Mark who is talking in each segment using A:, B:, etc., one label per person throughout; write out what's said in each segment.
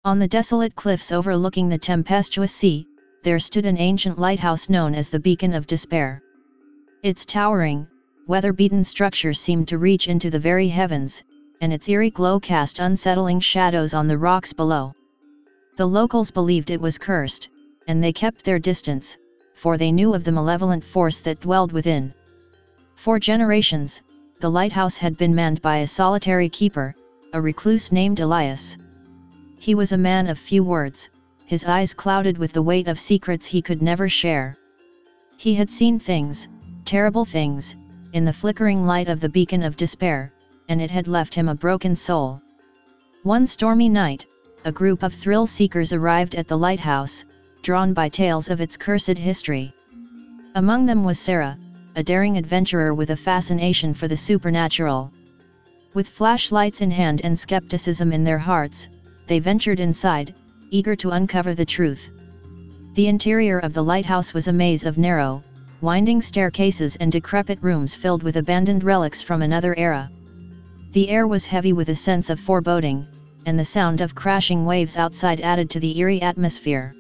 A: On the desolate cliffs overlooking the tempestuous sea, there stood an ancient lighthouse known as the Beacon of Despair. Its towering, weather-beaten structure seemed to reach into the very heavens, and its eerie glow cast unsettling shadows on the rocks below. The locals believed it was cursed, and they kept their distance, for they knew of the malevolent force that dwelled within. For generations, the lighthouse had been manned by a solitary keeper, a recluse named Elias. He was a man of few words, his eyes clouded with the weight of secrets he could never share. He had seen things, terrible things, in the flickering light of the Beacon of Despair, and it had left him a broken soul. One stormy night, a group of thrill-seekers arrived at the lighthouse, drawn by tales of its cursed history. Among them was Sarah, a daring adventurer with a fascination for the supernatural. With flashlights in hand and skepticism in their hearts, they ventured inside, eager to uncover the truth. The interior of the lighthouse was a maze of narrow, winding staircases and decrepit rooms filled with abandoned relics from another era. The air was heavy with a sense of foreboding, and the sound of crashing waves outside added to the eerie atmosphere.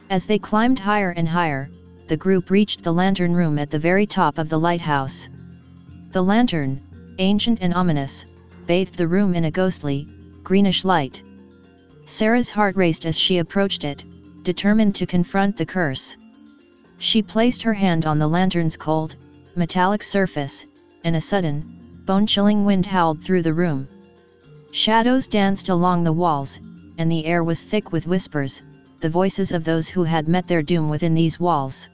A: As they climbed higher and higher, the group reached the lantern room at the very top of the lighthouse. The lantern, ancient and ominous, bathed the room in a ghostly, greenish light. Sarah's heart raced as she approached it, determined to confront the curse. She placed her hand on the lantern's cold, metallic surface, and a sudden, bone-chilling wind howled through the room. Shadows danced along the walls, and the air was thick with whispers, the voices of those who had met their doom within these walls.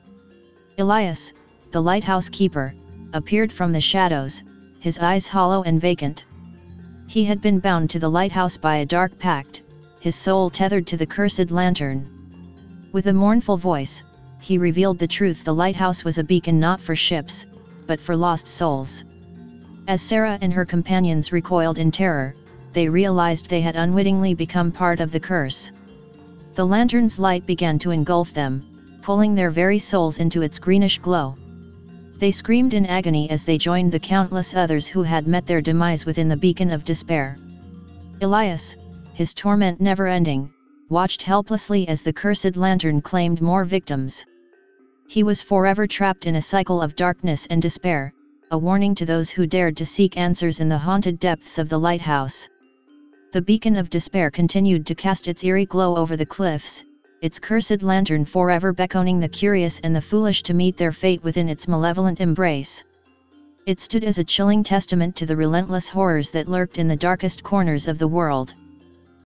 A: Elias, the lighthouse keeper, appeared from the shadows, his eyes hollow and vacant. He had been bound to the lighthouse by a dark pact, his soul tethered to the cursed lantern. With a mournful voice, he revealed the truth: the lighthouse was a beacon not for ships, but for lost souls. As Sarah and her companions recoiled in terror, they realized they had unwittingly become part of the curse. The lantern's light began to engulf them, pulling their very souls into its greenish glow. They screamed in agony as they joined the countless others who had met their demise within the Beacon of Despair. Elias, his torment never ending, watched helplessly as the cursed lantern claimed more victims. He was forever trapped in a cycle of darkness and despair, a warning to those who dared to seek answers in the haunted depths of the lighthouse. The Beacon of Despair continued to cast its eerie glow over the cliffs, its cursed lantern forever beckoning the curious and the foolish to meet their fate within its malevolent embrace. It stood as a chilling testament to the relentless horrors that lurked in the darkest corners of the world.